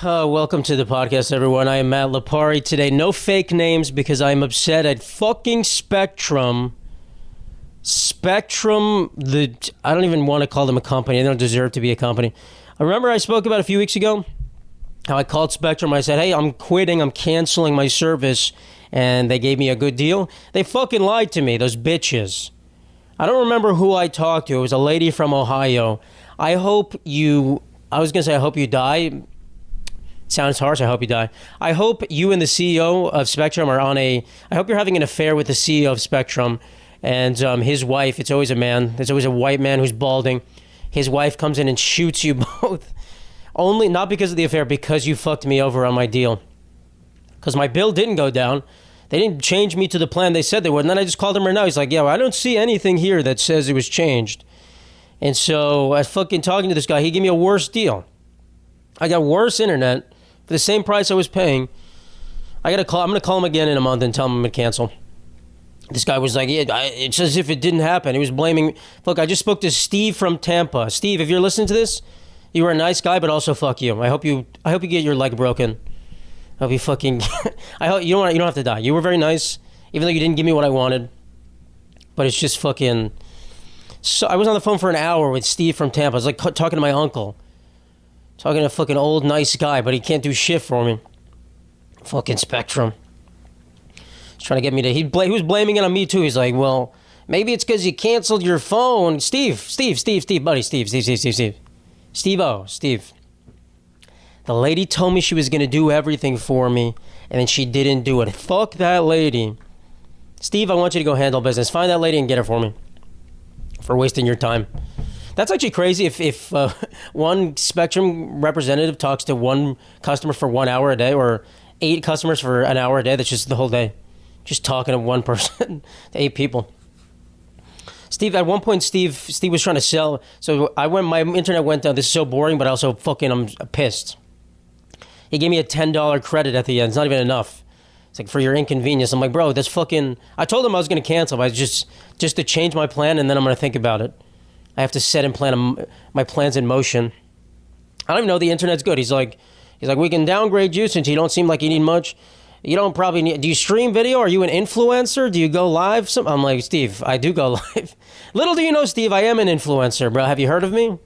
Welcome to the podcast, everyone. I am Matt Lipari today. No fake names because I'm upset at fucking Spectrum. I don't even want to call them a company. They don't deserve to be a company. I remember I spoke about a few weeks ago how I called Spectrum. I said, hey, I'm quitting. I'm canceling my service. And they gave me a good deal. They fucking lied to me, those bitches. I don't remember who I talked to. It was a lady from Ohio. I hope you die. Sounds harsh. I hope you die. I hope you and the CEO of Spectrum are I hope you're having an affair with the CEO of Spectrum and his wife. It's always a man. There's always a white man who's balding. His wife comes in and shoots you both. Only, not because of the affair, because you fucked me over on my deal. Because my bill didn't go down. They didn't change me to the plan they said they would. And then I just called him right now. He's like, yeah, well, I don't see anything here that says it was changed. And so I was fucking talking to this guy. He gave me a worse deal. I got worse internet for the same price I was paying. I'm going to call him again in a month and tell him I'm going to cancel. This guy was like, yeah, it's as if it didn't happen. He was blaming. Look, I just spoke to Steve from Tampa. Steve, if you're listening to this, you were a nice guy, but also fuck you. I hope you get your leg broken. I hope you fucking. I hope you don't have to die. You were very nice, even though you didn't give me what I wanted. But it's just fucking. So I was on the phone for an hour with Steve from Tampa. I was like talking to my uncle, talking to a fucking old nice guy, but he can't do shit for me. Fucking Spectrum. He's trying to get me to. He was blaming it on me too. He's like, well, maybe it's because you canceled your phone. Steve, buddy, Steve. The lady told me she was going to do everything for me, and then she didn't do it. Fuck that lady. Steve, I want you to go handle business. Find that lady and get her for me. For wasting your time. That's actually crazy if one Spectrum representative talks to one customer for 1 hour a day, or 8 customers for an hour a day. That's just the whole day. Just talking to one person, to 8 people. Steve, at one point, Steve was trying to sell. So my internet went down. This is so boring, but also fucking, I'm pissed. He gave me a $10 credit at the end. It's not even enough. It's like, for your inconvenience. I'm like, bro, that's fucking. I told him I was going to cancel, but just to change my plan, and then I'm going to think about it. I have to set and plan my plans in motion. I don't even know the internet's good. He's like, we can downgrade you since you don't seem like you need much. You don't probably need. Do you stream video? Are you an influencer? Do you go live? I'm like, Steve, I do go live. Little do you know, Steve, I am an influencer, bro. Have you heard of me?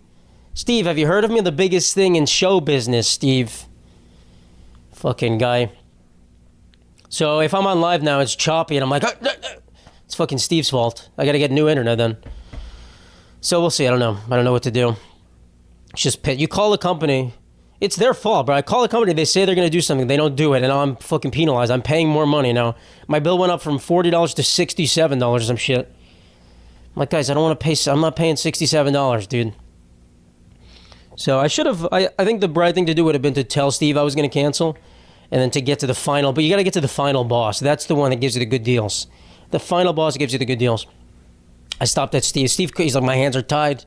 Steve, have you heard of me? The biggest thing in show business, Steve. Fucking guy. So if I'm on live now, it's choppy, and I'm like, it's fucking Steve's fault. I gotta get new internet then. So we'll see. I don't know what to do. It's just you call a company. It's their fault, bro. I call a company. They say they're gonna do something. They don't do it, and now I'm fucking penalized. I'm paying more money now. My bill went up from $40 to $67 or some shit. I'm like, guys, I don't want to pay. I'm not paying $67, dude. So I should have. I think the right thing to do would have been to tell Steve I was gonna cancel, and then to get to the final. But you gotta get to the final boss. That's the one that gives you the good deals. The final boss gives you the good deals. I stopped at Steve. Steve, he's like, my hands are tied.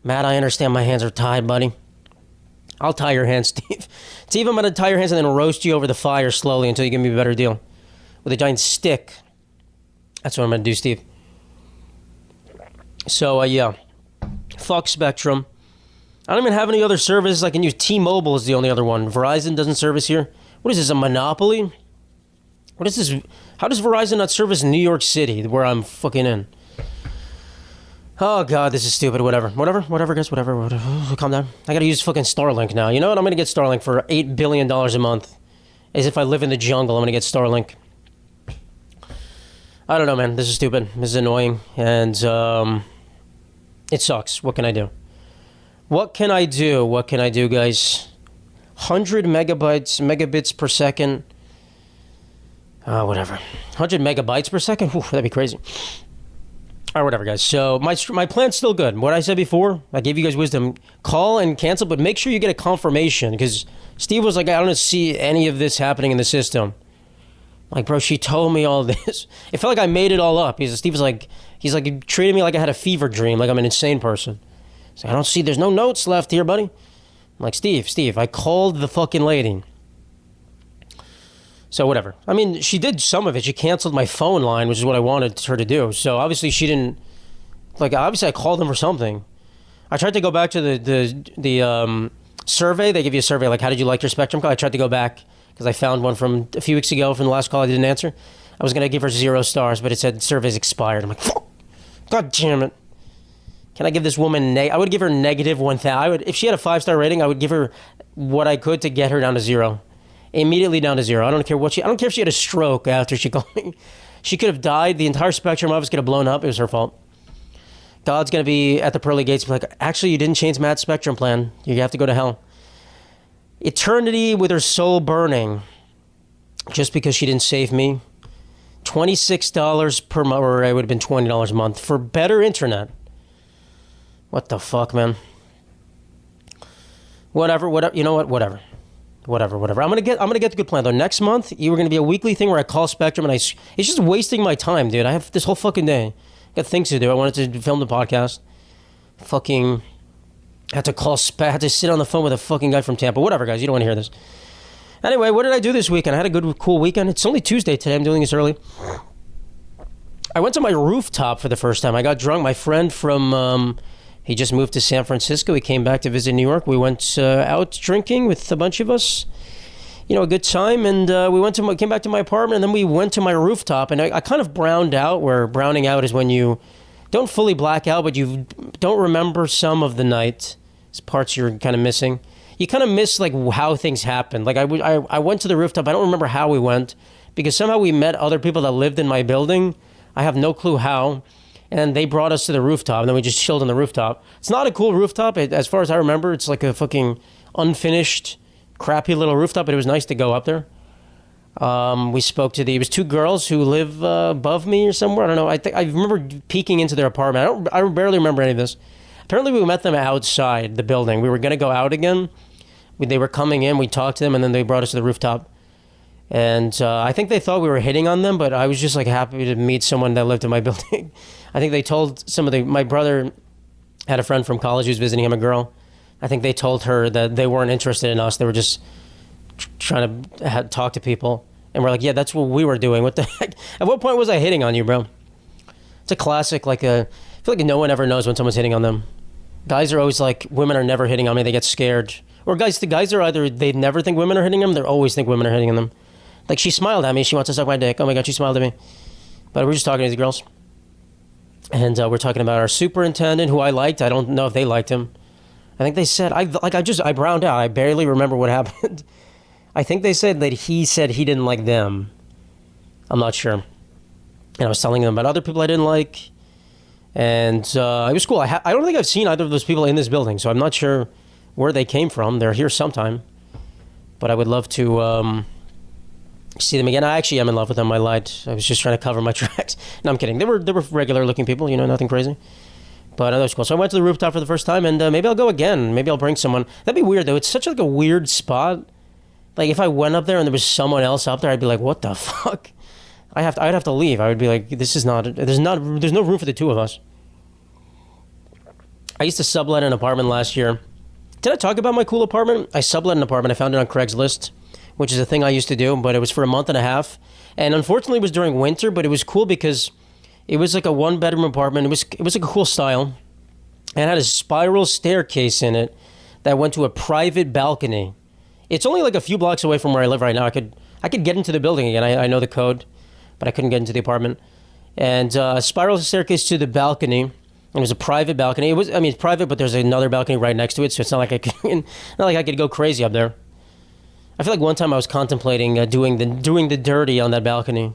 Matt, I understand my hands are tied, buddy. I'll tie your hands, Steve. Steve, I'm going to tie your hands and then roast you over the fire slowly until you give me a better deal. With a giant stick. That's what I'm going to do, Steve. So, yeah. Fuck Spectrum. I don't even have any other services. I can use T-Mobile is the only other one. Verizon doesn't service here. What is this, a monopoly? What is this? How does Verizon not service New York City, where I'm fucking in? Oh, God, this is stupid. Whatever, guys, whatever. Calm down. I gotta use fucking Starlink now. You know what? I'm gonna get Starlink for $8 billion a month. As if I live in the jungle, I'm gonna get Starlink. I don't know, man. This is stupid. This is annoying. And, it sucks. What can I do? What can I do, guys? 100 megabits per second. Whatever. 100 megabytes per second? Whew, that'd be crazy. All right, whatever, guys. So my plan's still good. What I said before, I gave you guys wisdom. Call and cancel, but make sure you get a confirmation, because Steve was like, I don't see any of this happening in the system. Like, bro, she told me all this. It felt like I made it all up. Steve was like, he treated me like I had a fever dream, like I'm an insane person. He's like, I don't see, there's no notes left here, buddy. I'm like, Steve, I called the fucking lady. So whatever. I mean, she did some of it. She canceled my phone line, which is what I wanted her to do. So obviously she didn't, like, obviously I called them for something. I tried to go back to the survey. They give you a survey like, how did you like your Spectrum call? I tried to go back because I found one from a few weeks ago from the last call I didn't answer. I was going to give her 0 stars, but it said survey's expired. I'm like, fuck. God damn it. Can I give this woman I would give her negative 1,000. If she had a 5-star rating, I would give her what I could to get her down to 0. Immediately down to 0. I don't care if she had a stroke after she called me. She could have died. The entire Spectrum office could have blown up. It was her fault. God's going to be at the pearly gates like, actually, you didn't change Matt's Spectrum plan. You have to go to hell. Eternity with her soul burning just because she didn't save me. $26 per month, or it would have been $20 a month for better internet. What the fuck, man? Whatever. You know what? Whatever. I'm gonna get the good plan though. Next month, you were gonna be a weekly thing where I call Spectrum and it's just wasting my time, dude. I have this whole fucking day. Got things to do. I wanted to film the podcast. Fucking had to sit on the phone with a fucking guy from Tampa. Whatever, guys. You don't want to hear this. Anyway, what did I do this weekend? I had a good, cool weekend. It's only Tuesday today. I'm doing this early. I went to my rooftop for the first time. I got drunk. My friend from, he just moved to San Francisco. He came back to visit New York. We went out drinking with a bunch of us. You know, a good time. And we came back to my apartment, and then we went to my rooftop. And I kind of browned out, where browning out is when you don't fully black out, but you don't remember some of the night. It's parts you're kind of missing. You kind of miss like how things happened. Like I went to the rooftop. I don't remember how we went because somehow we met other people that lived in my building. I have no clue how. And they brought us to the rooftop, and then we just chilled on the rooftop. It's not a cool rooftop. As far as I remember, it's like a fucking unfinished, crappy little rooftop, but it was nice to go up there. We spoke to it was 2 girls who live above me or somewhere. I don't know. I remember peeking into their apartment. I barely remember any of this. Apparently, we met them outside the building. We were going to go out again. They were coming in. We talked to them, and then they brought us to the rooftop. And I think they thought we were hitting on them, but I was just like happy to meet someone that lived in my building. I think they told my brother had a friend from college who was visiting him, a girl. I think they told her that they weren't interested in us. They were just trying to talk to people. And we're like, yeah, that's what we were doing. What the heck? At what point was I hitting on you, bro? It's a classic, I feel like no one ever knows when someone's hitting on them. Guys are always like, women are never hitting on me. They get scared. Or the guys are either, they never think women are hitting them. They always think women are hitting on them. Like, she smiled at me. She wants to suck my dick. Oh my God, she smiled at me. But we're just talking to these girls. And we're talking about our superintendent, who I liked. I don't know if they liked him. I think they said, I browned out. I barely remember what happened. I think they said that he said he didn't like them. I'm not sure. And I was telling them about other people I didn't like. And it was cool. I don't think I've seen either of those people in this building, so I'm not sure where they came from. They're here sometime. But I would love to see them again. I actually am in love with them. I lied. I was just trying to cover my tracks. No, I'm kidding. They were regular looking people, nothing crazy. But that was cool. So I went to the rooftop for the first time, and maybe I'll go again. Maybe I'll bring someone. That'd be weird, though. It's such a weird spot. Like, if I went up there and there was someone else up there, I'd be like, what the fuck? I'd have to leave. I would be like, there's no room for the 2 of us. I used to sublet an apartment last year. Did I talk about my cool apartment? I sublet an apartment. I found it on Craigslist, which is a thing I used to do, but it was for a month and a half. And unfortunately, it was during winter, but it was cool because it was like a 1-bedroom apartment. It was like a cool style. And it had a spiral staircase in it that went to a private balcony. It's only like a few blocks away from where I live right now. I could get into the building again. I know the code, but I couldn't get into the apartment. And a spiral staircase to the balcony. It was a private balcony. It's private, but there's another balcony right next to it, so it's not like I could go crazy up there. I feel like one time I was contemplating doing the dirty on that balcony,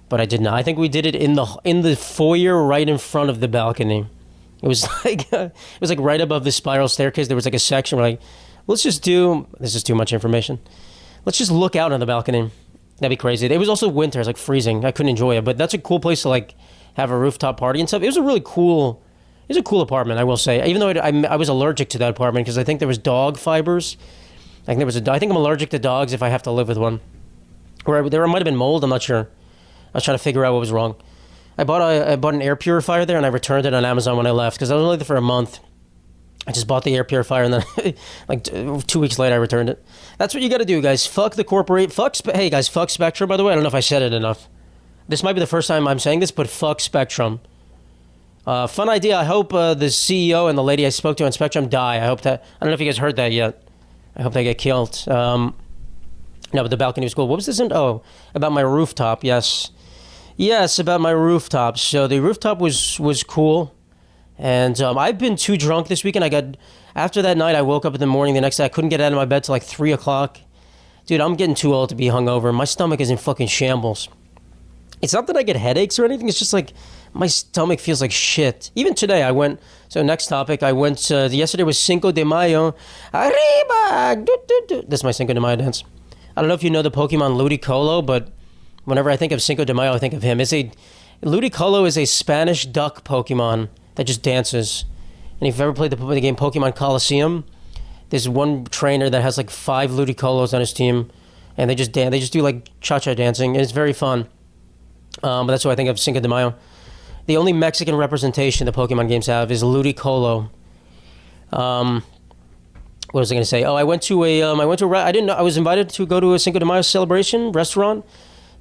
but I did not. I think we did it in the foyer right in front of the balcony. It was like right above the spiral staircase. There was like a section where this is too much information. Let's just look out on the balcony. That'd be crazy. It was also winter. It was freezing. I couldn't enjoy it, but that's a cool place to have a rooftop party and stuff. It was a cool apartment, I will say. Even though I was allergic to that apartment because I think there was dog fibers. I think I'm allergic to dogs if I have to live with one. Or there might have been mold. I'm not sure. I was trying to figure out what was wrong. I bought an air purifier there, and I returned it on Amazon when I left because I was only there for a month. I just bought the air purifier, and then 2 weeks later, I returned it. That's what you got to do, guys. Fuck the corporate. Hey, guys, fuck Spectrum, by the way. I don't know if I said it enough. This might be the first time I'm saying this, but fuck Spectrum. Fun idea. I hope the CEO and the lady I spoke to on Spectrum die. I hope that. I don't know if you guys heard that yet. I hope they get killed. No, but the balcony was cool. What was this? Oh, about my rooftop. Yes, about my rooftop. So the rooftop was cool, and I've been too drunk this weekend. After that night, I woke up in the morning the next day. I couldn't get out of my bed till like 3 o'clock. Dude, I'm getting too old to be hungover. My stomach is in fucking shambles. It's not that I get headaches or anything. It's just like my stomach feels like shit. Even today, I went. So next topic, I went. Yesterday was Cinco De Mayo. Arriba! That's my Cinco de Mayo dance. I don't know if you know the Pokemon Ludicolo, but whenever I think of Cinco de Mayo, I think of him. Ludicolo is a Spanish duck Pokemon that just dances. And if you've ever played the game Pokemon Coliseum, there's one trainer that has like 5 Ludicolos on his team, and they just dance. They just do like cha-cha dancing, and it's very fun. But that's what I think of Cinco de Mayo. The only Mexican representation the Pokemon games have is Ludicolo. What was I going to say? Oh, I was invited to go to a Cinco de Mayo celebration restaurant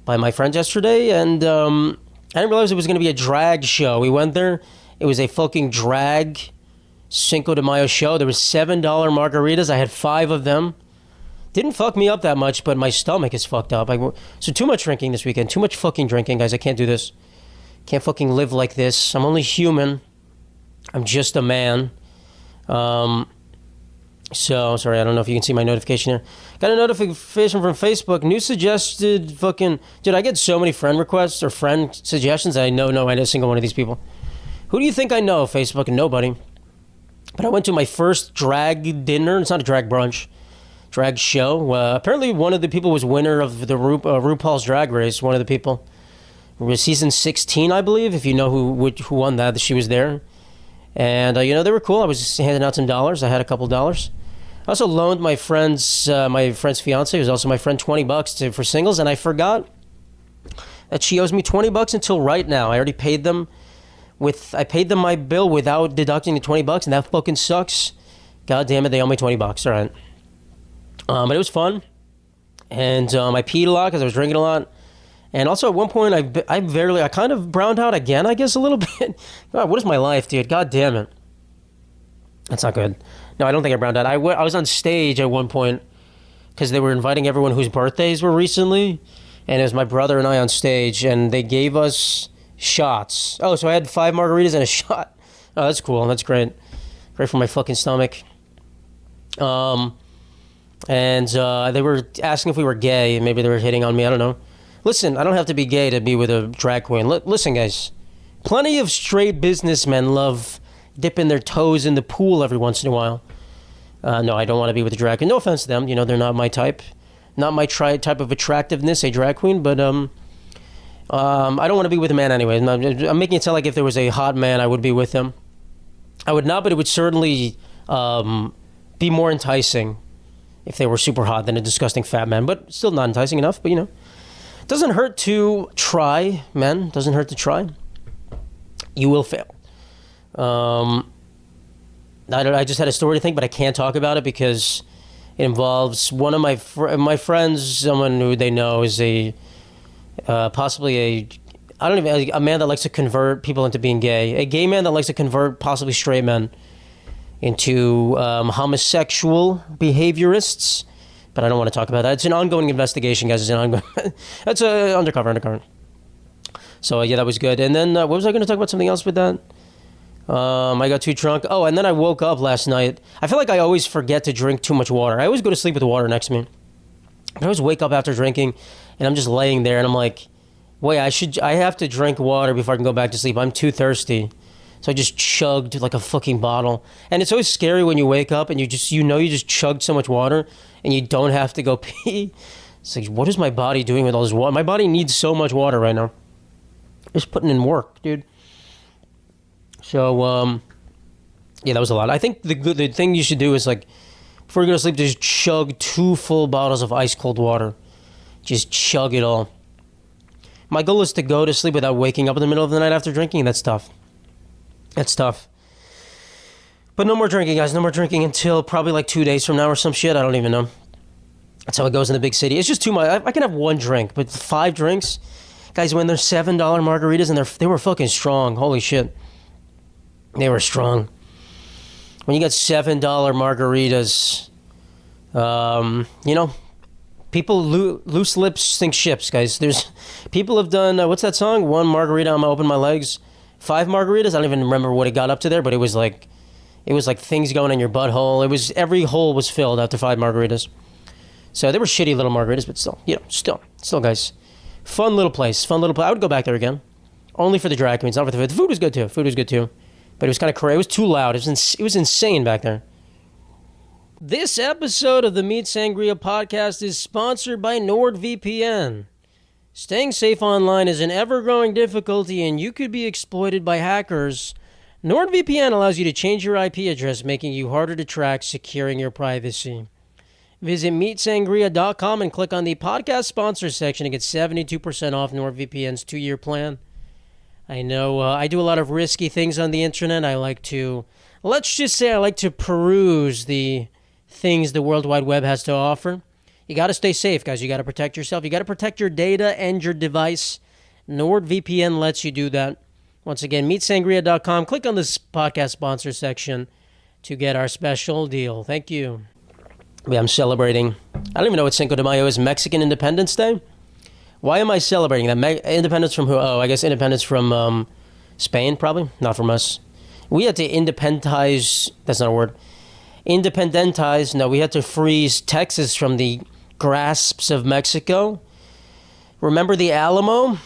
by my friends yesterday, and I didn't realize it was going to be a drag show. We went there. It was a fucking drag Cinco de Mayo show. There was $7 margaritas. I had 5 of them. Didn't fuck me up that much, but my stomach is fucked up. So too much drinking this weekend. Too much fucking drinking, guys. I can't do this. Can't fucking live like this. I'm only human. I'm just a man. So, sorry, I don't know if you can see my notification here. Got a notification from Facebook. New suggested fucking... Dude, I get so many friend requests or friend suggestions. I know a single one of these people. Who do you think I know, Facebook? Nobody. But I went to my first drag dinner. It's not a drag brunch. Drag show. Apparently one of the people was winner of the RuPaul's Drag Race. One of the people. It was season 16, I believe. If you know who won that, she was there. And, they were cool. I was just handing out some dollars. I had a couple dollars. I also loaned my friend's fiance, who's also my friend, $20 for singles. And I forgot that she owes me $20 until right now. I already paid them. I paid them my bill without deducting the $20, and that fucking sucks. God damn it, they owe me $20. All right. But it was fun. And I peed a lot because I was drinking a lot. And also at one point, I kind of browned out again, I guess, a little bit. God, what is my life, dude? God damn it. That's not good. No, I don't think I browned out. I was on stage at one point because they were inviting everyone whose birthdays were recently. And it was my brother and I on stage, and they gave us shots. Oh, so I had 5 margaritas and a shot. Oh, that's cool. That's great. Great for my fucking stomach. And they were asking if we were gay. Maybe they were hitting on me. I don't know. Listen, I don't have to be gay to be with a drag queen. Listen, guys. Plenty of straight businessmen love dipping their toes in the pool every once in a while. No, I don't want to be with a drag queen. No offense to them. They're not my type. Not my type of attractiveness, a drag queen. But I don't want to be with a man anyway. I'm making it sound like if there was a hot man, I would be with him. I would not, but it would certainly be more enticing if they were super hot than a disgusting fat man. But still not enticing enough, but Doesn't hurt to try, men. Doesn't hurt to try. You will fail. I just had a story to think, but I can't talk about it because it involves one of my friends, someone who they know is a man that likes to convert people into being gay. A gay man that likes to convert possibly straight men into homosexual behaviorists. But I don't want to talk about that. It's an ongoing investigation, guys. That's undercover. So, yeah, that was good. And then, what was I going to talk about? Something else with that? I got too drunk. Oh, and then I woke up last night. I feel like I always forget to drink too much water. I always go to sleep with the water next to me. But I always wake up after drinking, and I'm just laying there, and I'm like, wait, I have to drink water before I can go back to sleep. I'm too thirsty. So I just chugged like a fucking bottle. And it's always scary when you wake up and you just chugged so much water and you don't have to go pee. It's like, what is my body doing with all this water? My body needs so much water right now. Just putting in work, dude. So, yeah, that was a lot. I think the thing you should do is, like, before you go to sleep, just chug 2 full bottles of ice cold water. Just chug it all. My goal is to go to sleep without waking up in the middle of the night after drinking. That's tough. But no more drinking, guys. No more drinking until probably like 2 days from now or some shit. I don't even know. That's how it goes in the big city. It's just too much. I can have 1 drink, but 5 drinks? Guys, when they're $7 margaritas and they were fucking strong. Holy shit. They were strong. When you got $7 margaritas, You know, people loose lips sink ships, guys. There's people have done what's that song? One margarita, I'm gonna open my legs. 5 margaritas. I don't even remember what it got up to there, but it was like things going in your butthole. It was every hole was filled after 5 margaritas. So they were shitty little margaritas, but still, still, guys, fun little place. I would go back there again, only for the drag queens, not for the food. The food was good too. But it was kind of crazy. It was too loud. It was insane back there. This episode of the Meat Sangria podcast is sponsored by NordVPN. Staying safe online is an ever-growing difficulty, and you could be exploited by hackers. NordVPN allows you to change your IP address, making you harder to track, securing your privacy. Visit meatsangria.com and click on the podcast sponsor section to get 72% off NordVPN's 2-year plan. I know I do a lot of risky things on the internet. Let's just say I like to peruse the things the World Wide Web has to offer. You got to stay safe, guys. You got to protect yourself. You got to protect your data and your device. NordVPN lets you do that. Once again, meatsangria.com. Click on this podcast sponsor section to get our special deal. Thank you. Yeah, I'm celebrating. I don't even know what Cinco de Mayo is. Mexican Independence Day? Why am I celebrating that? Independence from who? Oh, I guess independence from Spain, probably. Not from us. We had to independentize. That's not a word. Independentize. No, we had to freeze Texas from the grasps of Mexico. Remember the Alamo?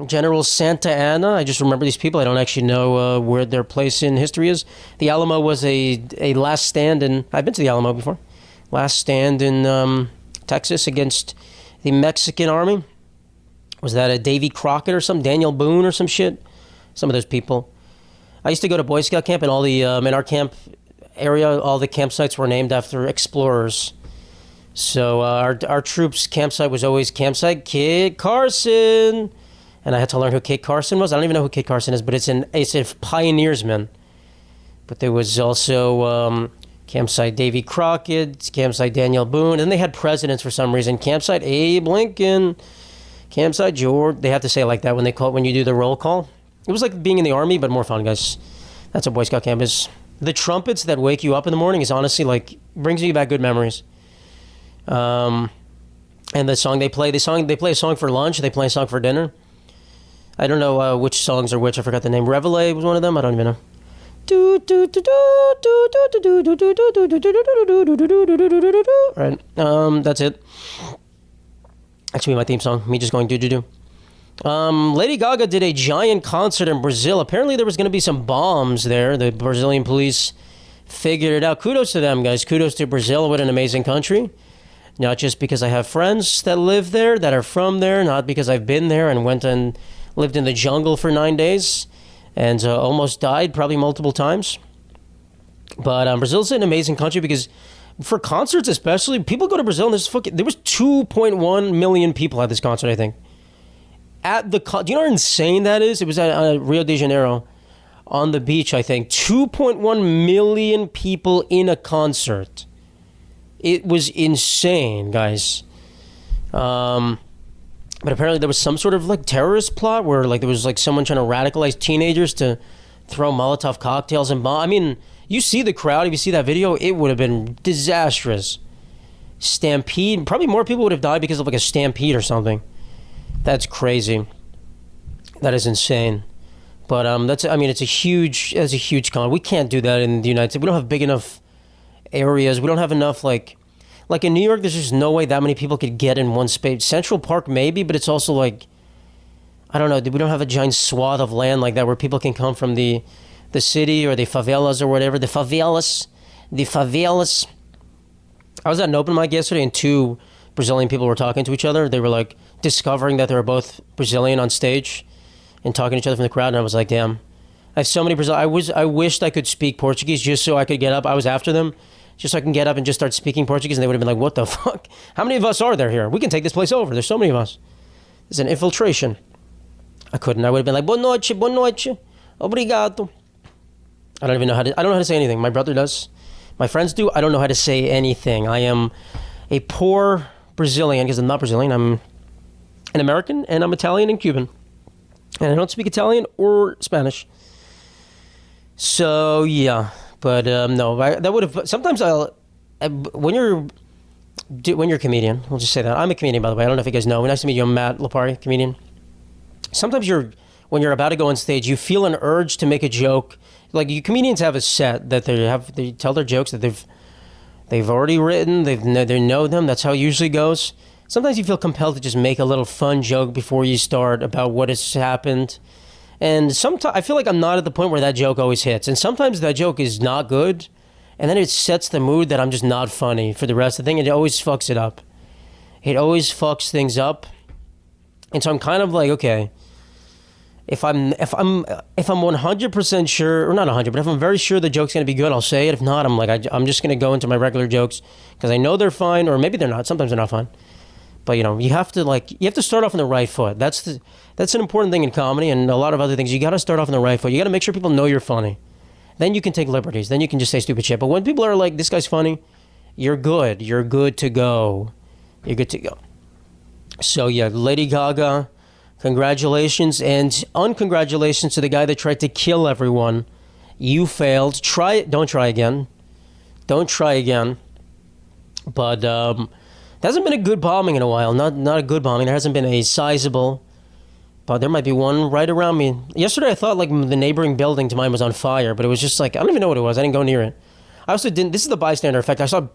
General Santa Anna? I just remember these people. I don't actually know where their place in history is. The Alamo was a last stand in... I've been to the Alamo before. Last stand in Texas against the Mexican army. Was that a Davy Crockett or some Daniel Boone or some shit? Some of those people. I used to go to Boy Scout camp, and all the in our camp area, all the campsites were named after explorers. So our troops' campsite was always campsite Kit Carson, and I had to learn who Kit Carson was. I don't even know who Kit Carson is, but it's a pioneersman. But there was also campsite Davy Crockett, campsite Daniel Boone, and they had presidents for some reason. Campsite Abe Lincoln. Campsite George. They have to say it like that when you do the roll call. It was like being in the army, but more fun, guys. That's what Boy Scout camp is. The trumpets that wake you up in the morning is honestly brings you back good memories. And the song they play a song for lunch. They play a song for dinner. I don't know which songs are which. I forgot the name. Reveille was one of them. I don't even know. Right. That's it. That should be my theme song. Me just going do. Lady Gaga did a giant concert in Brazil. Apparently there was going to be some bombs there. The Brazilian police figured it out. Kudos to them, guys. Kudos to Brazil. What an amazing country. Not just because I have friends that live there, that are from there, not because I've been there and went and lived in the jungle for 9 days and almost died probably multiple times. But Brazil's an amazing country because for concerts especially, people go to Brazil and there was 2.1 million people at this concert, I think. Do you know how insane that is? It was at Rio de Janeiro on the beach, I think. 2.1 million people in a concert. It was insane, guys. But apparently there was some sort of terrorist plot where there was someone trying to radicalize teenagers to throw Molotov cocktails and bombs. I mean, you see the crowd. If you see that video, it would have been disastrous. Stampede. Probably more people would have died because of a stampede or something. That's crazy. That is insane. But it's a huge con. We can't do that in the United States. We don't have big enough areas. We don't have enough in New York. There's just no way that many people could get in one space. Central Park maybe, but it's also I don't know. We don't have a giant swath of land like that where people can come from the city or the favelas or whatever. The favelas. I was at an open mic yesterday and 2 Brazilian people were talking to each other. They were discovering that they were both Brazilian on stage and talking to each other from the crowd. And I was like, damn, I have so many Brazilians. I wished I could speak Portuguese just so I could get up. I was after them just so I can get up and just start speaking Portuguese. And they would have been like, what the fuck? How many of us are there here? We can take this place over. There's so many of us. There's an infiltration. I couldn't. I would have been like, boa noite, obrigado. I don't know how to say anything. My brother does. My friends do. I don't know how to say anything. I am a poor Brazilian because I'm not Brazilian. I'm an American and I'm Italian and Cuban. And I don't speak Italian or Spanish. So, yeah. But, no. That would have... Sometimes when you're when you're a comedian, we'll just say that. I'm a comedian, by the way. I don't know if you guys know. Nice to meet you. I'm Matt Lipari, comedian. Sometimes when you're about to go on stage, you feel an urge to make a joke. Like, you comedians have a set that they tell their jokes that they've already written. They know them. That's how it usually goes. Sometimes you feel compelled to just make a little fun joke before you start about what has happened. And sometimes I feel like I'm not at the point where that joke always hits. And sometimes that joke is not good. And then it sets the mood that I'm just not funny for the rest of the thing. And it always fucks it up. It always fucks things up. And so I'm kind of like, okay, if I'm 100% sure, or not 100, but if I'm very sure the joke's going to be good, I'll say it. If not, I'm like, I'm just going to go into my regular jokes because I know they're fine, or maybe they're not. Sometimes they're not fine. But you have to start off on the right foot. That's an important thing in comedy and a lot of other things. You got to start off on the right foot. You got to make sure people know you're funny. Then you can take liberties. Then you can just say stupid shit. But when people are like, this guy's funny, you're good. You're good to go. You're good to go. So yeah, Lady Gaga, congratulations, and uncongratulations to the guy that tried to kill everyone. You failed. Try it. Don't try again. Don't try again. But there hasn't been a good bombing in a while. Not a good bombing. There hasn't been a sizable. But there might be one right around me. Yesterday I thought like the neighboring building to mine was on fire, but it was just like, I don't even know what it was. I didn't go near it. I also didn't. This is the bystander effect. I saw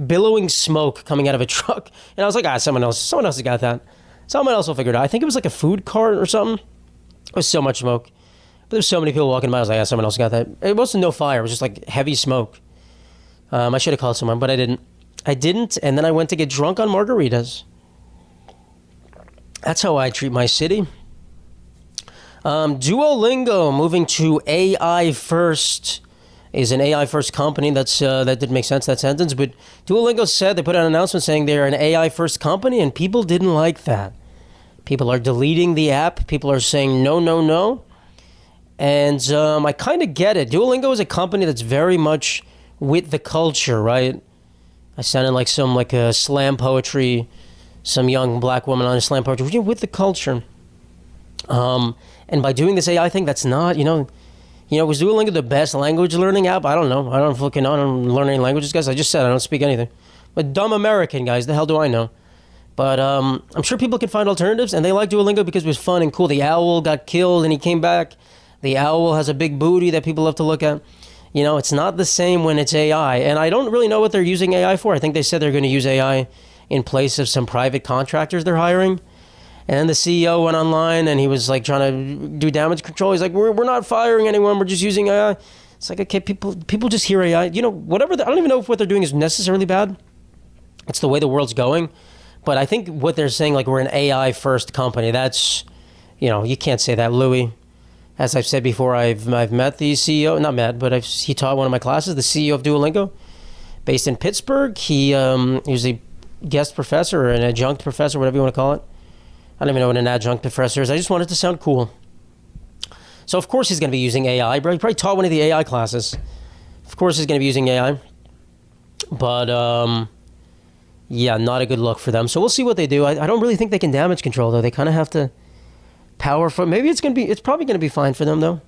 billowing smoke coming out of a truck, and I was like, someone else has got that. Someone else will figure it out. I think it was like a food cart or something. It was so much smoke. But there's so many people walking by. I was like, someone else got that. It wasn't no fire. It was just like heavy smoke. I should have called someone, but I didn't. And then I went to get drunk on margaritas. That's how I treat my city. Duolingo moving to AI first is an AI first company. That didn't make sense, that sentence. But Duolingo said, they put out an announcement saying they're an AI first company, and people didn't like that. People are deleting the app. People are saying no, no, no. And I kind of get it. Duolingo is a company that's very much with the culture, right? I sounded like some slam poetry, some young black woman on a slam poetry. We're with the culture. And by doing this AI thing, that's not, was Duolingo the best language learning app? I don't know. I don't learn any languages, guys. I just said I don't speak anything. But dumb American, guys, the hell do I know? But I'm sure people can find alternatives, and they like Duolingo because it was fun and cool. The owl got killed, and he came back. The owl has a big booty that people love to look at. It's not the same when it's AI. And I don't really know what they're using AI for. I think they said they're going to use AI in place of some private contractors they're hiring. And then the CEO went online and he was like trying to do damage control. He's like, we're not firing anyone. We're just using AI. It's like, okay, people just hear AI. Whatever. I don't even know if what they're doing is necessarily bad. It's the way the world's going. But I think what they're saying, like, we're an AI first company. That's, you can't say that. Louis, as I've said before, I've met the CEO, not met, but he taught one of my classes, the CEO of Duolingo, based in Pittsburgh. He was a guest professor or an adjunct professor, whatever you want to call it. I don't even know what an adjunct professor is. I just wanted to sound cool. So, of course, he's going to be using AI. He probably taught one of the AI classes. Of course, he's going to be using AI. But, yeah, not a good look for them. So we'll see what they do. I don't really think they can damage control, though. They kind of have to power for. Maybe it's probably going to be fine for them, though.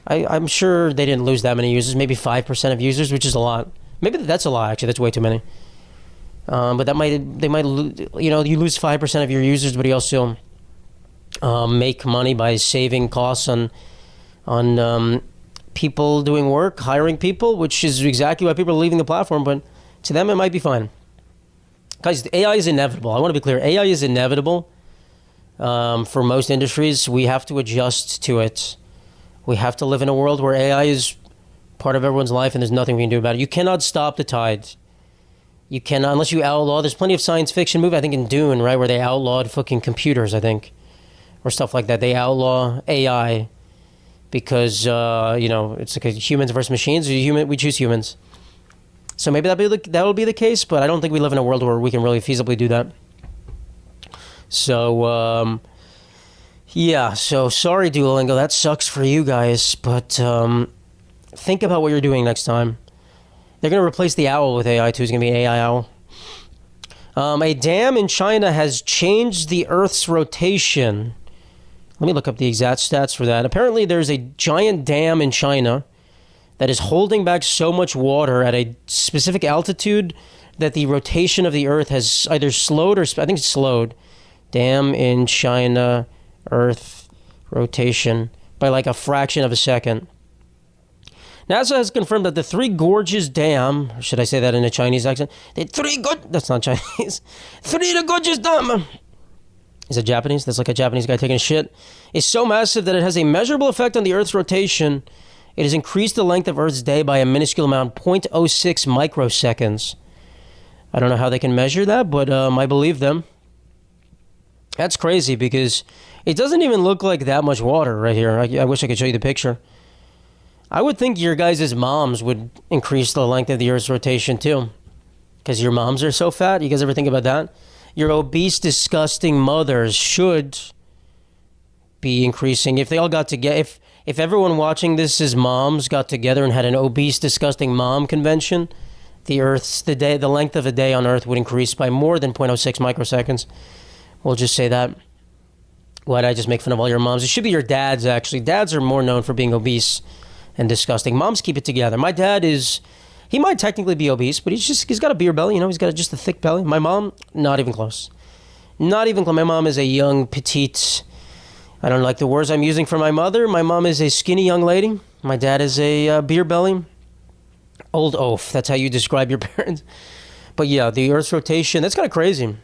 I'm sure they didn't lose that many users. Maybe 5% of users, which is a lot. Maybe that's a lot, actually. That's way too many. But they might, you lose 5% of your users, but you also make money by saving costs on people doing work, hiring people, which is exactly why people are leaving the platform. But to them, it might be fine. Guys, AI is inevitable. I want to be clear. AI is inevitable for most industries. We have to adjust to it. We have to live in a world where AI is part of everyone's life and there's nothing we can do about it. You cannot stop the tide. You cannot, unless you outlaw. There's plenty of science fiction movies, I think in Dune, right, where they outlawed fucking computers, I think, or stuff like that. They outlaw AI because, it's like a humans versus machines. We choose humans. So maybe that'll be the case, but I don't think we live in a world where we can really feasibly do that. So, yeah. So sorry, Duolingo. That sucks for you guys, but think about what you're doing next time. They're going to replace the owl with AI, too. It's going to be an AI owl. A dam in China has changed the Earth's rotation. Let me look up the exact stats for that. Apparently, there's a giant dam in China that is holding back so much water at a specific altitude that the rotation of the Earth has either slowed or I think it's slowed. Dam in China, Earth rotation by like a fraction of a second. NASA has confirmed that the Three Gorges Dam, or should I say that in a Chinese accent? That's not Chinese. Three Gorges Dam. Is it Japanese? That's like a Japanese guy taking a shit. Is so massive that it has a measurable effect on the Earth's rotation. It has increased the length of Earth's day by a minuscule amount, 0.06 microseconds. I don't know how they can measure that, but I believe them. That's crazy because it doesn't even look like that much water right here. I wish I could show you the picture. I would think your guys' moms would increase the length of the Earth's rotation too. Because your moms are so fat. You guys ever think about that? Your obese, disgusting mothers should be increasing. If they all got together, if everyone watching this, moms got together and had an obese, disgusting mom convention, the length of a day on Earth would increase by more than 0.06 microseconds. We'll just say that. Why'd I just make fun of all your moms? It should be your dads, actually. Dads are more known for being obese and disgusting. Moms keep it together. My dad he might technically be obese, but he's got a beer belly, he's got just a thick belly. My mom, not even close. Not even close. My mom is a young, petite, I don't like the words I'm using for my mother. My mom is a skinny young lady. My dad is a beer belly. Old oaf, that's how you describe your parents. But yeah, the Earth's rotation, that's kind of crazy.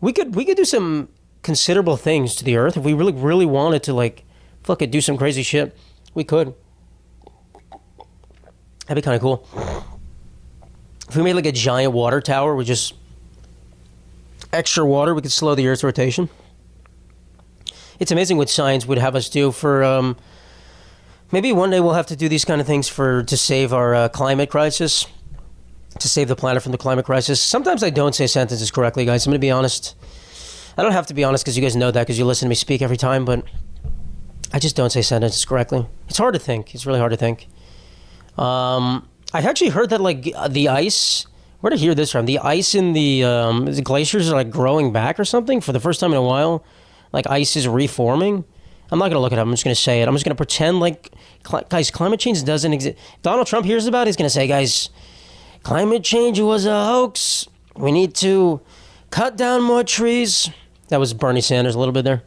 We could do some considerable things to the Earth if we really, really wanted to, fucking do some crazy shit. We could. That'd be kind of cool. If we made a giant water tower with just extra water, we could slow the Earth's rotation. It's amazing what science would have us do for, maybe one day we'll have to do these kind of things to save our climate crisis, to save the planet from the climate crisis. Sometimes I don't say sentences correctly, guys. I'm going to be honest. I don't have to be honest because you guys know that because you listen to me speak every time, but I just don't say sentences correctly. It's hard to think. It's really hard to think. I actually heard that the ice, where did I hear this from? The ice in the glaciers are growing back or something for the first time in a while. Ice is reforming. I'm not going to look it up. I'm just going to say it. I'm just going to pretend guys, climate change doesn't exist. If Donald Trump hears about it, he's going to say, guys, climate change was a hoax. We need to cut down more trees. That was Bernie Sanders a little bit there.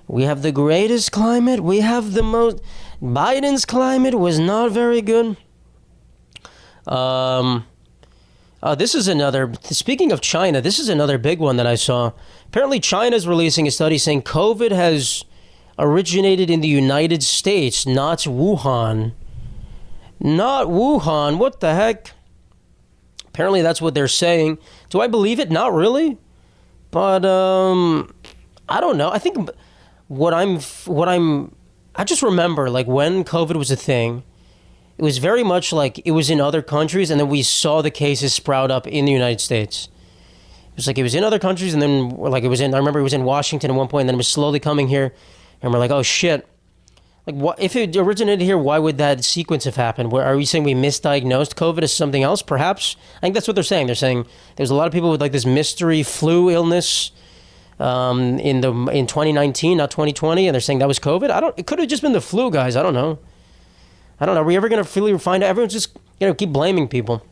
We have the greatest climate. We have the most... Biden's climate was not very good. This is another... Speaking of China, this is another big one that I saw. Apparently, China's releasing a study saying COVID has originated in the United States, not Wuhan. Not Wuhan. What the heck? Apparently, that's what they're saying. Do I believe it? Not really. But, I don't know. I think I just remember, when COVID was a thing, it was very much it was in other countries, and then we saw the cases sprout up in the United States. It was it was in other countries, and then, I remember it was in Washington at one point, and then it was slowly coming here, and we're oh, shit. What if it originated here, why would that sequence have happened? Are we saying we misdiagnosed COVID as something else, perhaps? I think that's what they're saying. They're saying there's a lot of people with, this mystery flu illness, in 2019, not 2020, and they're saying that was COVID. It could have just been the flu, guys. I don't know. Are we ever going to really find out? Everyone's just keep blaming people.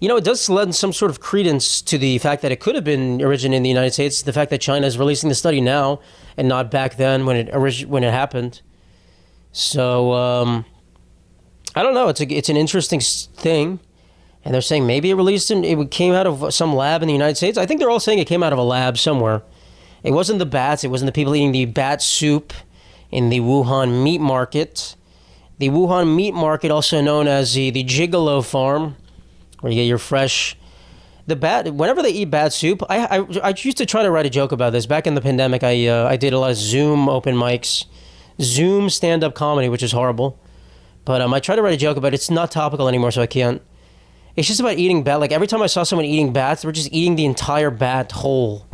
It does lend some sort of credence to the fact that it could have been originated in the United States. The fact that China is releasing the study now and not back then when it happened. So I don't know. It's an interesting thing. And they're saying maybe it came out of some lab in the United States. I think they're all saying it came out of a lab somewhere. It wasn't the bats. It wasn't the people eating the bat soup in the Wuhan meat market. The Wuhan meat market, also known as the Gigolo farm, where you get your fresh... Whenever they eat bat soup, I used to try to write a joke about this. Back in the pandemic, I did a lot of Zoom open mics, Zoom stand-up comedy, which is horrible. But I tried to write a joke about it. It's not topical anymore, so I can't. It's just about eating bat. Every time I saw someone eating bats, they were just eating the entire bat whole.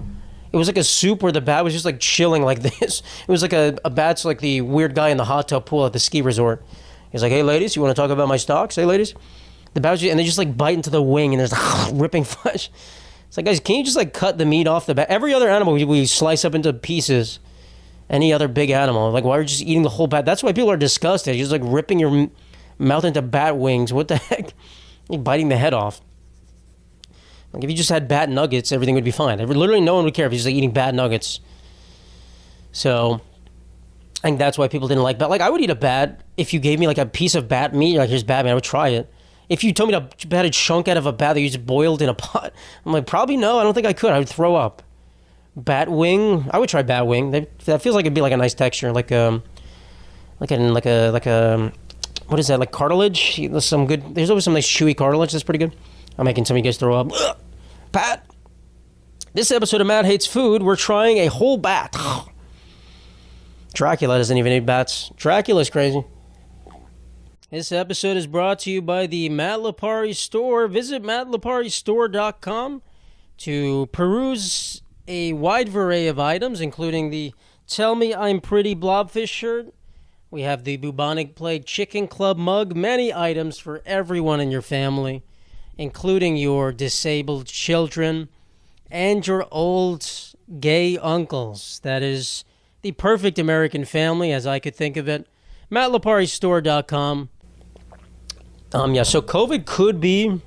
It was like a soup where the bat was just chilling like this. It was a bat's the weird guy in the hot tub pool at the ski resort. He's hey ladies, you want to talk about my stocks? Hey ladies. The bat was and they just bite into the wing and there's ripping flesh. It's guys, can you just cut the meat off the bat? Every other animal we slice up into pieces. Any other big animal. Why are you just eating the whole bat? That's why people are disgusted. You're just ripping your mouth into bat wings. What the heck? You're biting the head off. Like if you just had bat nuggets, everything would be fine. Literally no one would care if you're just like eating bat nuggets. So I think that's why people didn't like bat. Like I would eat a bat if you gave me like a piece of bat meat. Like here's bat meat, I would try it. If you told me to bat a chunk out of a bat that you just boiled in a pot, I'm like probably no. I don't think I could. I would throw up. Bat wing, I would try bat wing. That feels like it'd be like a nice texture, like a what is that? Like cartilage? There's always some nice chewy cartilage. That's pretty good. I'm making some of you guys throw up. Ugh. Pat. This episode of Matt Hates Food, we're trying a whole bat. Dracula doesn't even eat bats. Dracula's crazy. This episode is brought to you by the Matt Lipari store. Visit mattliparistore.com to peruse a wide array of items, including the Tell Me I'm Pretty Blobfish shirt. We have the Bubonic Plague Chicken Club mug. Many items for everyone in your family, including your disabled children and your old gay uncles. That is the perfect American family, as I could think of it. mattliparistore.com. So COVID could be,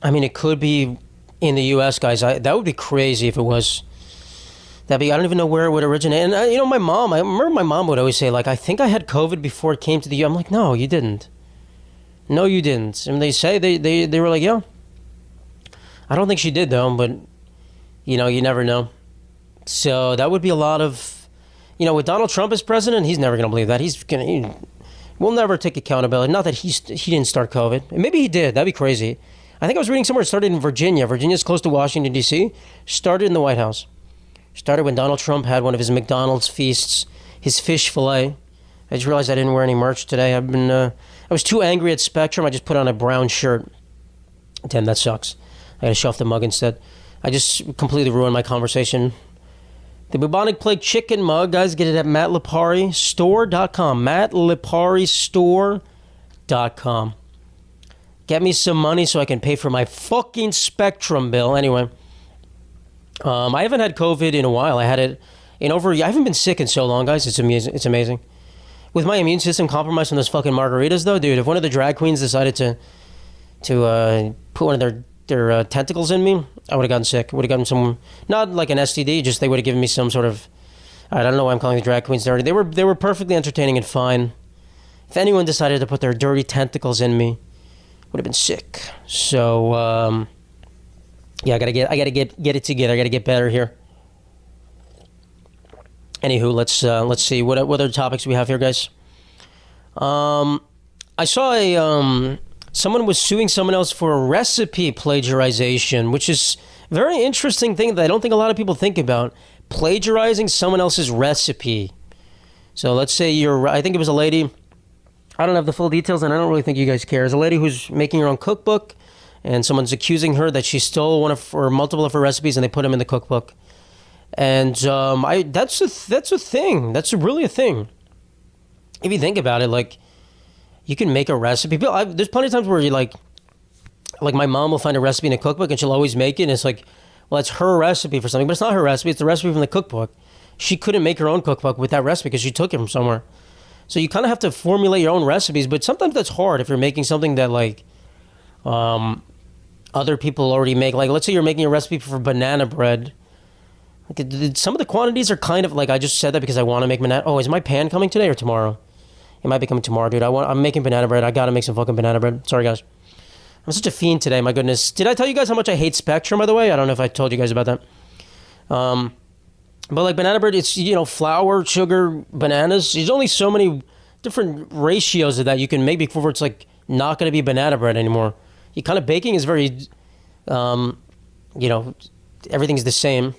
it could be in the U.S., guys. That would be crazy if it was. I don't even know where it would originate. And, I remember my mom would always say, like, I think I had COVID before it came to the U.S. I'm like, no, you didn't. No, you didn't. And they say, they were like, yeah. I don't think she did, though, but, you never know. So that would be a lot of, with Donald Trump as president, he's never going to believe that. We'll never take accountability. Not that he didn't start COVID. Maybe he did. That'd be crazy. I think I was reading somewhere it started in Virginia. Virginia's close to Washington, D.C. Started in the White House. Started when Donald Trump had one of his McDonald's feasts, his fish fillet. I just realized I didn't wear any merch today. I was too angry at Spectrum. I just put on a brown shirt. Damn, that sucks. I gotta show off the mug instead. I just completely ruined my conversation. The Bubonic Plague Chicken mug, guys, get it at mattliparistore.com. mattliparistore.com. Get me some money so I can pay for my fucking Spectrum bill. Anyway, I haven't had COVID in a while. I had it I haven't been sick in so long, guys. It's amazing. It's amazing. With my immune system compromised from those fucking margaritas, though, dude, if one of the drag queens decided to put one of their tentacles in me, I would have gotten sick. Would have gotten some, not like an STD, just they would have given me some sort of, I don't know why I'm calling the drag queens dirty. They were perfectly entertaining and fine. If anyone decided to put their dirty tentacles in me, would have been sick. So, yeah, I gotta get it together. I gotta get better here. Anywho, let's see what other topics we have here, guys. I saw someone was suing someone else for a recipe plagiarization, which is a very interesting thing that I don't think a lot of people think about. Plagiarizing someone else's recipe. So let's say I think it was a lady. I don't have the full details, and I don't really think you guys care. It's a lady who's making her own cookbook, and someone's accusing her that she stole one of or multiple of her recipes, and they put them in the cookbook. And that's a thing. That's really a thing. If you think about it, like, you can make a recipe. There's plenty of times where you like my mom will find a recipe in a cookbook, and she'll always make it. And it's like, well, it's her recipe for something, but it's not her recipe. It's the recipe from the cookbook. She couldn't make her own cookbook with that recipe because she took it from somewhere. So you kind of have to formulate your own recipes, but sometimes that's hard if you're making something that like other people already make. Like, let's say you're making a recipe for banana bread. Like, some of the quantities are kind of like, I just said that because I want to make banana. Oh, is my pan coming today or tomorrow? It might be coming tomorrow, dude. I'm making banana bread. I gotta make some fucking banana bread. Sorry, guys. I'm such a fiend today. My goodness. Did I tell you guys how much I hate Spectrum, by the way? I don't know if I told you guys about that. But like banana bread, it's, flour, sugar, bananas. There's only so many different ratios of that you can make before it's like not going to be banana bread anymore. You kind of baking is very, everything's the same.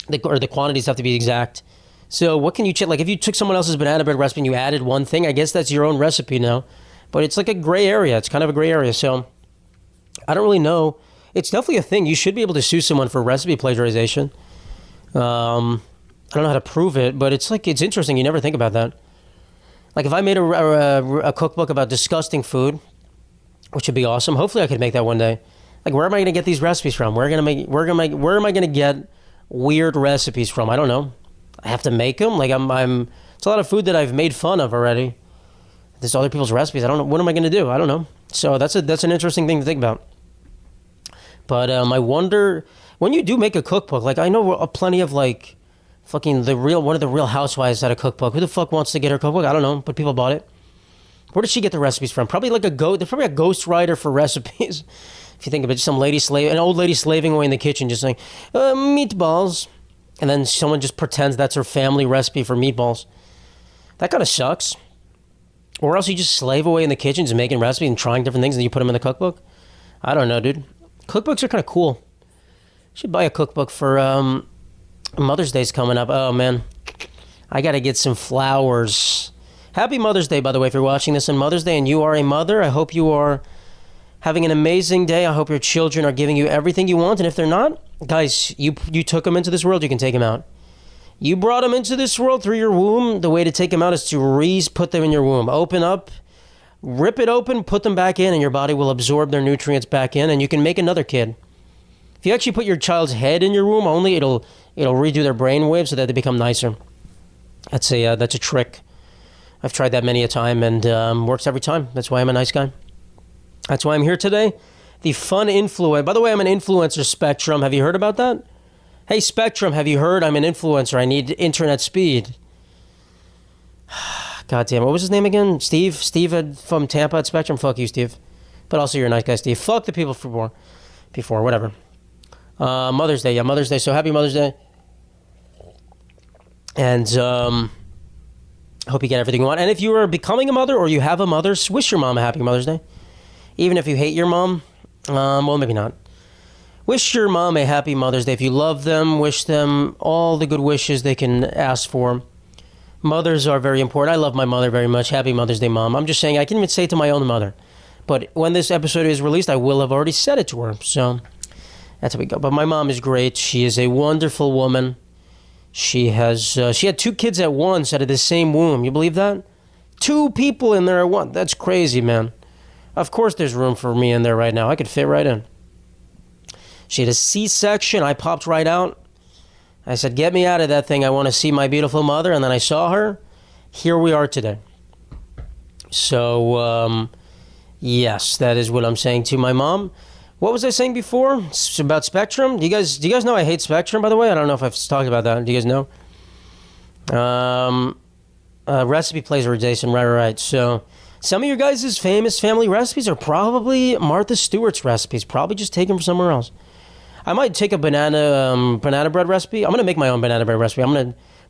The quantities have to be exact. So what can you check? Like if you took someone else's banana bread recipe and you added one thing, I guess that's your own recipe now. But it's like a gray area. It's kind of a gray area. So I don't really know. It's definitely a thing. You should be able to sue someone for recipe plagiarization. I don't know how to prove it, but it's interesting. You never think about that. Like if I made a cookbook about disgusting food, which would be awesome. Hopefully I could make that one day. Like where am I going to get these recipes from? Where am I going to get weird recipes from? I don't know. I have to make them. Like it's a lot of food that I've made fun of already. There's other people's recipes. I don't know. What am I going to do? I don't know. So that's an interesting thing to think about. But I wonder, when you do make a cookbook, like I know plenty of like fucking one of the Real Housewives had a cookbook. Who the fuck wants to get her cookbook? I don't know, but people bought it. Where did she get the recipes from? Probably like there's probably a ghostwriter for recipes. If you think of it, just an old lady slaving away in the kitchen, just saying, meatballs. And then someone just pretends that's her family recipe for meatballs. That kind of sucks. Or else you just slave away in the kitchen, just making recipes and trying different things, and then you put them in the cookbook. I don't know, dude. Cookbooks are kind of cool. Should buy a cookbook for Mother's Day's coming up. Oh, man. I got to get some flowers. Happy Mother's Day, by the way, if you're watching this on Mother's Day and you are a mother. I hope you are having an amazing day. I hope your children are giving you everything you want. And if they're not, guys, you took them into this world, you can take them out. You brought them into this world through your womb. The way to take them out is to put them in your womb. Open up, rip it open, put them back in, and your body will absorb their nutrients back in, and you can make another kid. If you actually put your child's head in your womb only, it'll redo their brain waves so that they become nicer. That's a trick. I've tried that many a time, and works every time. That's why I'm a nice guy. That's why I'm here today. The fun influencer. By the way, I'm an influencer, Spectrum. Have you heard about that? Hey, Spectrum, have you heard? I'm an influencer. I need internet speed. God damn it. What was his name again? Steve? Steve from Tampa at Spectrum? Fuck you, Steve. But also, you're a nice guy, Steve. Fuck the people before, whatever. Mother's Day. Yeah, Mother's Day. So happy Mother's Day. And I hope you get everything you want. And if you are becoming a mother or you have a mother, wish your mom a happy Mother's Day. Even if you hate your mom, well, maybe not. Wish your mom a happy Mother's Day. If you love them, wish them all the good wishes they can ask for. Mothers are very important. I love my mother very much. Happy Mother's Day, Mom. I'm just saying, I can't even say it to my own mother. But when this episode is released, I will have already said it to her. So that's how we go. But my mom is great. She is a wonderful woman. She had 2 kids at once out of the same womb. You believe that? 2 people in there at once. That's crazy, man. Of course there's room for me in there right now. I could fit right in. She had a C-section. I popped right out. I said, get me out of that thing. I want to see my beautiful mother. And then I saw her. Here we are today. So, yes, that is what I'm saying to my mom. What was I saying before? It's about Spectrum? Do you guys know I hate Spectrum, by the way? I don't know if I've talked about that. Do you guys know? Recipe plagiarization, right. So some of your guys' famous family recipes are probably Martha Stewart's recipes. Probably just taken from somewhere else. I might take a banana bread recipe. I'm going to make my own banana bread recipe.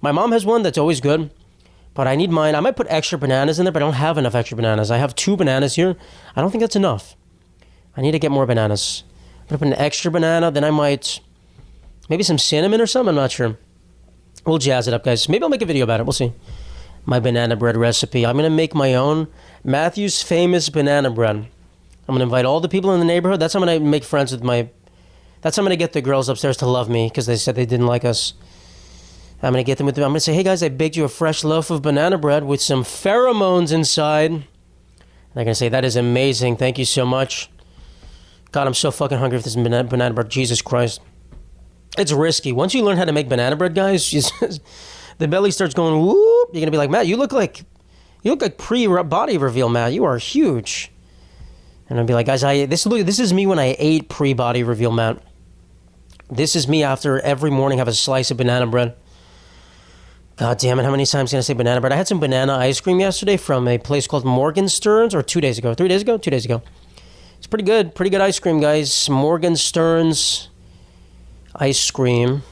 My mom has one that's always good, but I need mine. I might put extra bananas in there, but I don't have enough extra bananas. I have 2 bananas here. I don't think that's enough. I need to get more bananas. I'm going to put an extra banana, then I might, maybe some cinnamon or something, I'm not sure. We'll jazz it up, guys. Maybe I'll make a video about it. We'll see. My banana bread recipe. I'm going to make my own Matthew's famous banana bread. I'm going to invite all the people in the neighborhood. That's how I'm going to make friends with that's how I'm going to get the girls upstairs to love me because they said they didn't like us. I'm going to get them I'm going to say, hey guys, I baked you a fresh loaf of banana bread with some pheromones inside. And they're going to say, that is amazing. Thank you so much. God, I'm so fucking hungry for this banana bread. Jesus Christ. It's risky. Once you learn how to make banana bread, guys, the belly starts going, whoop. You're going to be like, Matt, you look like pre-body reveal, Matt. You are huge. And I'll be like, guys, this is me when I ate pre-body reveal, Matt. This is me after every morning have a slice of banana bread. God damn it, how many times can I say banana bread? I had some banana ice cream yesterday from a place called Morgenstern's, or 2 days ago. 3 days ago? 2 days ago. It's pretty good. Pretty good ice cream, guys. Morgenstern's ice cream.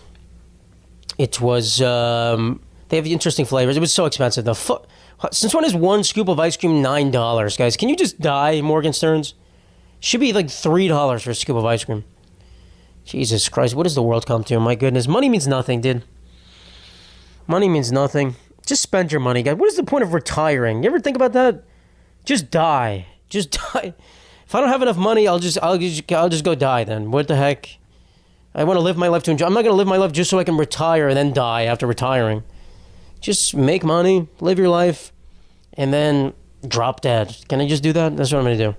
It was, they have interesting flavors. It was so expensive, though. Since when is 1 scoop of ice cream $9, guys? Can you just die, Morgenstern's? Should be like $3 for a scoop of ice cream. Jesus Christ, what does the world come to? My goodness. Money means nothing, dude. Money means nothing. Just spend your money, guys. What is the point of retiring? You ever think about that? Just die. Just die. If I don't have enough money, I'll just go die then. What the heck? I want to live my life to enjoy. I'm not going to live my life just so I can retire and then die after retiring. Just make money, live your life, and then drop dead. Can I just do that? That's what I'm going to do.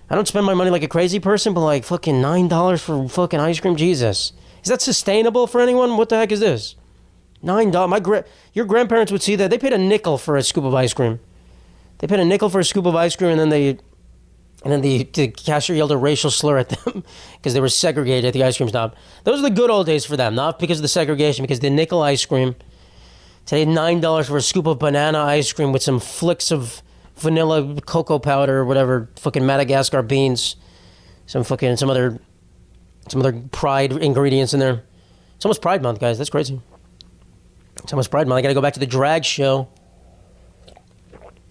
I don't spend my money like a crazy person, but like fucking $9 for fucking ice cream? Jesus. Is that sustainable for anyone? What the heck is this? $9. Your grandparents would see that. They paid a nickel for a scoop of ice cream. They paid a nickel for a scoop of ice cream, and then And then the cashier yelled a racial slur at them because they were segregated at the ice cream stop. Those are the good old days for them, not because of the segregation, because the nickel ice cream. Today, $9 for a scoop of banana ice cream with some flicks of vanilla cocoa powder or whatever, fucking Madagascar beans, some other Pride ingredients in there. It's almost Pride Month, guys. That's crazy. It's almost Pride Month. I got to go back to the drag show.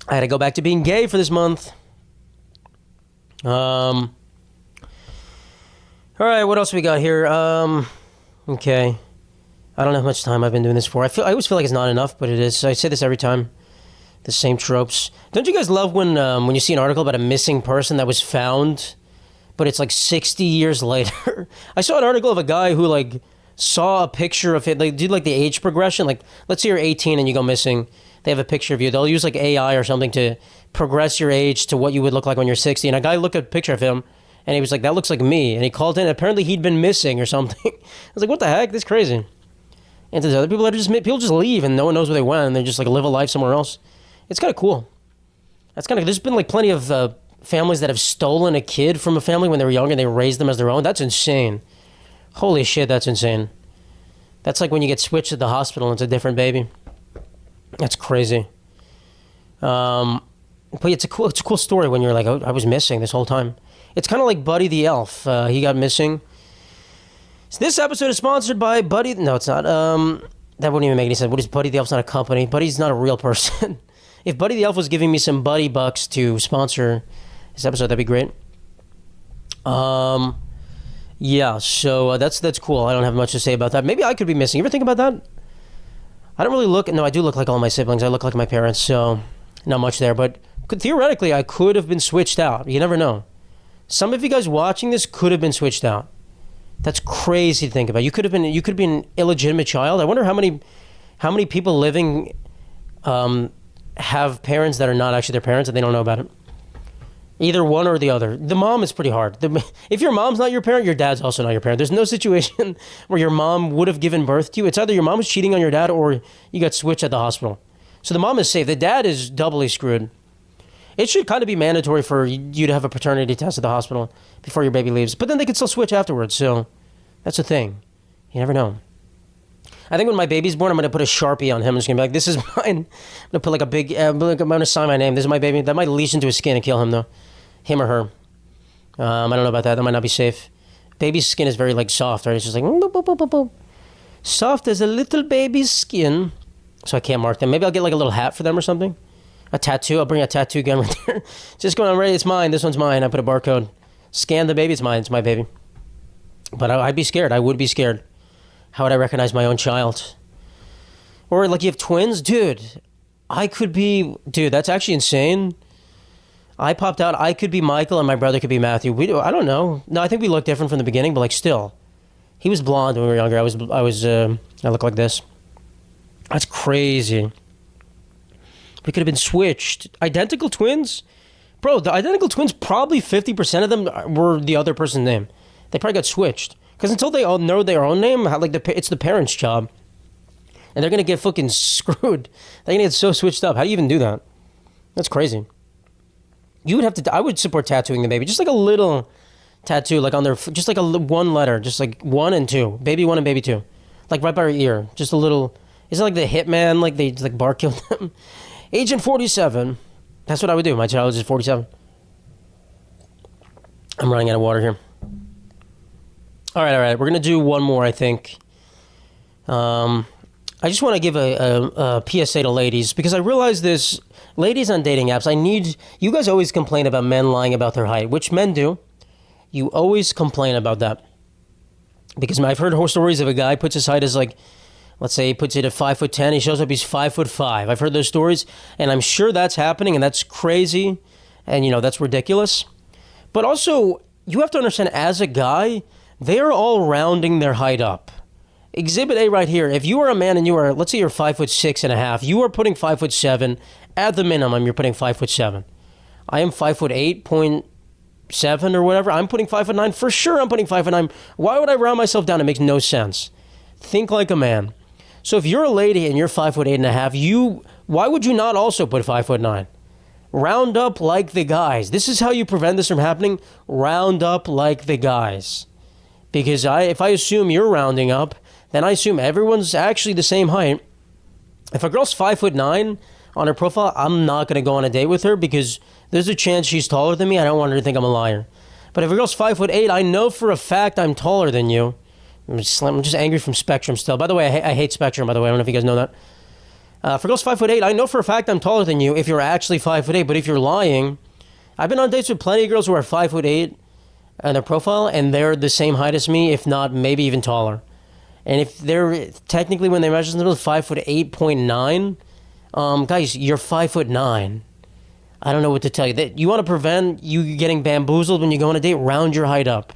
I had to go back to being gay for this month. All right, what else we got here? Okay. I don't know how much time I've been doing this for. I always feel like it's not enough, but it is. I say this every time. The same tropes. Don't you guys love when you see an article about a missing person that was found, but it's like 60 years later? I saw an article of a guy who like saw a picture of it. They do like the age progression. Like, let's say you're 18 and you go missing. They have a picture of you. They'll use like AI or something to progress your age to what you would look like when you're 60. And a guy looked at a picture of him and he was like, that looks like me. And he called in. Apparently he'd been missing or something. I was like, what the heck? This is crazy. And there's other people that people just leave and no one knows where they went and they just like live a life somewhere else. It's kind of cool. There's been like plenty of families that have stolen a kid from a family when they were young and they raised them as their own. That's insane. Holy shit, that's insane. That's like when you get switched at the hospital and it's a different baby. That's crazy. But it's a cool story when you're like, oh, I was missing this whole time. It's kind of like Buddy the Elf. He got missing. So this episode is sponsored by Buddy. No, it's not. That wouldn't even make any sense. What is Buddy the Elf's not a company? Buddy's not a real person. If Buddy the Elf was giving me some Buddy bucks to sponsor this episode, that'd be great. Yeah. So that's cool. I don't have much to say about that. Maybe I could be missing. You ever think about that? I don't really look. No, I do look like all my siblings. I look like my parents. So not much there. But theoretically, I could have been switched out. You never know. Some of you guys watching this could have been switched out. That's crazy to think about. You could be an illegitimate child. I wonder how many people living have parents that are not actually their parents and they don't know about it. Either one or the other. The mom is pretty hard. If your mom's not your parent, your dad's also not your parent. There's no situation where your mom would have given birth to you. It's either your mom was cheating on your dad or you got switched at the hospital. So the mom is safe. The dad is doubly screwed. It should kind of be mandatory for you to have a paternity test at the hospital before your baby leaves. But then they can still switch afterwards. So that's the thing. You never know. I think when my baby's born, I'm going to put a Sharpie on him. I'm just going to be like, this is mine. I'm going to put like a big, I'm going to sign my name. This is my baby. That might leach into his skin and kill him though. Him or her. I don't know about that. That might not be safe. Baby's skin is very like soft, right? It's just like, boop, boop, boop, boop, boop. Soft as a little baby's skin. So I can't mark them. Maybe I'll get like a little hat for them or something. A tattoo. I'll bring a tattoo gun right there. Just going on, ready. It's mine. This one's mine. I put a barcode. Scan the baby. It's mine. It's my baby. But I'd be scared. I would be scared. How would I recognize my own child? Or like you have twins? Dude, that's actually insane. I popped out. I could be Michael and my brother could be Matthew. I don't know. No, I think we look different from the beginning, but like still. He was blonde when we were younger. I look like this. That's crazy. We could have been switched. Identical twins? Bro, the identical twins, probably 50% of them were the other person's name. They probably got switched. Because until they all know their own name, it's the parents' job. And they're going to get fucking screwed. They're going to get so switched up. How do you even do that? That's crazy. You would have to, I would support tattooing the baby. Just like a little tattoo, like on their, just like one letter. Just like 1 and 2. Baby 1 and baby 2. Like right by her ear. Just a little, is it like the hitman? Like they like bar killed them? Agent 47. That's what I would do. My child is 47. I'm running out of water here. All right. We're going to do one more, I think. I just want to give a PSA to ladies because I realize this. Ladies on dating apps, you guys always complain about men lying about their height, which men do. You always complain about that. Because I've heard horror stories of a guy puts his height as like, let's say he puts it at 5'10", he shows up, he's 5'5". I've heard those stories, and I'm sure that's happening, and that's crazy, and that's ridiculous. But also, you have to understand, as a guy, they are all rounding their height up. Exhibit A right here. If you are a man and you are, let's say you're 5'6.5", you are putting 5'7". At the minimum, you're putting 5'7". I am 5'8.7" or whatever. I'm putting 5'9". For sure, I'm putting 5'9". Why would I round myself down? It makes no sense. Think like a man. So if you're a lady and you're 5'8.5", why would you not also put 5'9"? Round up like the guys. This is how you prevent this from happening. Round up like the guys. Because if I assume you're rounding up, then I assume everyone's actually the same height. If a girl's 5'9" on her profile, I'm not going to go on a date with her because there's a chance she's taller than me. I don't want her to think I'm a liar. But if a girl's 5'8", I know for a fact I'm taller than you. I'm just angry from Spectrum still. By the way, I hate Spectrum, by the way. I don't know if you guys know that. For girls 5'8", I know for a fact I'm taller than you if you're actually 5'8". But if you're lying, I've been on dates with plenty of girls who are 5'8" on their profile, and they're the same height as me, if not maybe even taller. And if they're technically, when they measure themselves, 5'8.9", guys, you're 5'9". I don't know what to tell you. That you want to prevent you getting bamboozled when you go on a date. Round your height up.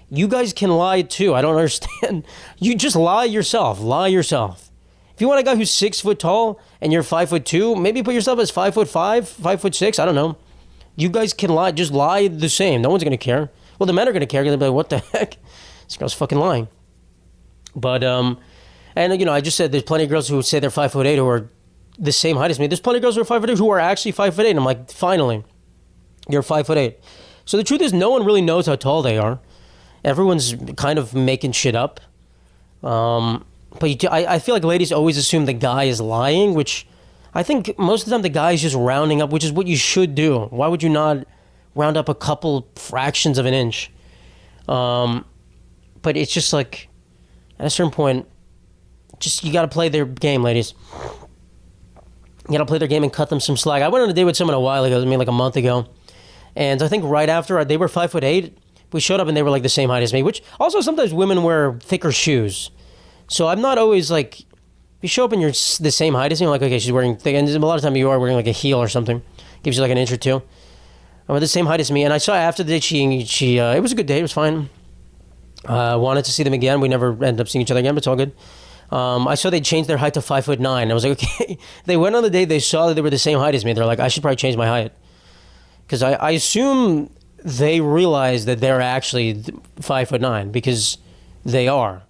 You guys can lie too. I don't understand. You just lie yourself. Lie yourself. If you want a guy who's 6 foot tall and you're 5'2", maybe put yourself as 5'5", 5'6". I don't know. You guys can lie. Just lie the same. No one's gonna care. Well, the men are gonna care. They'll be like, "What the heck? This girl's fucking lying." But and I just said there's plenty of girls who say they're 5'8" who are the same height as me. There's plenty of girls who are 5'8" who are actually 5'8". And I'm like, finally, you're 5'8". So the truth is, no one really knows how tall they are. Everyone's kind of making shit up. But I feel like ladies always assume the guy is lying, which I think most of the time the guy is just rounding up, which is what you should do. Why would you not round up a couple fractions of an inch? But it's just like, at a certain point, just you got to play their game, ladies. You got to play their game and cut them some slack. I went on a date with someone a while ago, like a month ago, and I think right after they were 5'8", we showed up and they were like the same height as me, which also sometimes women wear thicker shoes. So I'm not always like, if you show up and you're the same height as me, I'm like, okay, she's wearing thick, and a lot of time you are wearing like a heel or something. Gives you like an inch or two. I'm the same height as me, and I saw after the date, she it was a good date, it was fine. Wanted to see them again. We never ended up seeing each other again, but it's all good. I saw they changed their height to 5'9". I was like, okay. They went on the date, they saw that they were the same height as me. They're like, I should probably change my height. Because I assume they realize that they're actually 5'9", because they are.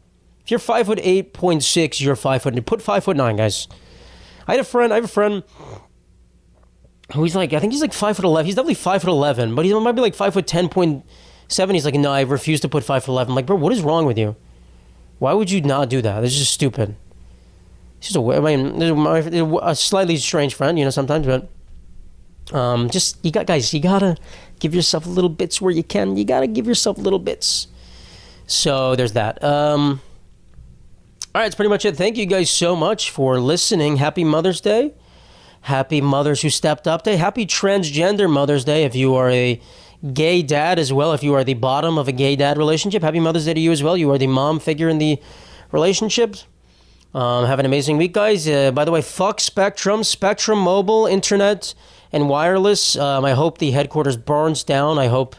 If you're 5'8.6", you're 5'9". Put 5'9", guys. I have a friend who's like, I think he's like 5'11". He's definitely 5'11", but he might be like 5'10.7". He's like, no, I refuse to put 5'11". I'm like, bro, what is wrong with you? Why would you not do that? This is just stupid. It's just a slightly strange friend, sometimes, but you gotta give yourself little bits where you can. You gotta give yourself little bits. So there's that. All right, that's pretty much it. Thank you guys so much for listening. Happy Mother's Day. Happy Mothers Who Stepped Up Day. Happy Transgender Mother's Day if you are a gay dad as well. If you are the bottom of a gay dad relationship, happy Mother's Day to you as well. You are the mom figure in the relationship. Have an amazing week, guys. By the way, fuck Spectrum. Spectrum Mobile, Internet, and Wireless. I hope the headquarters burns down. I hope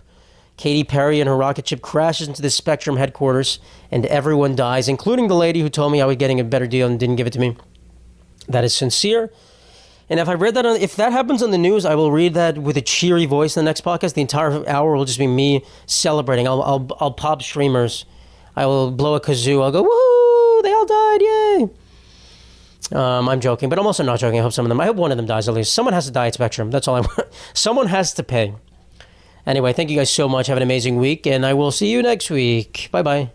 Katy Perry and her rocket ship crashes into the Spectrum headquarters and everyone dies, including the lady who told me I was getting a better deal and didn't give it to me. That is sincere. And if if that happens on the news, I will read that with a cheery voice in the next podcast. The entire hour will just be me celebrating. I'll pop streamers. I will blow a kazoo. I'll go, woohoo! They all died! Yay! I'm joking, but I'm also not joking. I hope one of them dies at least. Someone has to die at Spectrum. That's all I want. Someone has to pay. Anyway, thank you guys so much. Have an amazing week, and I will see you next week. Bye-bye.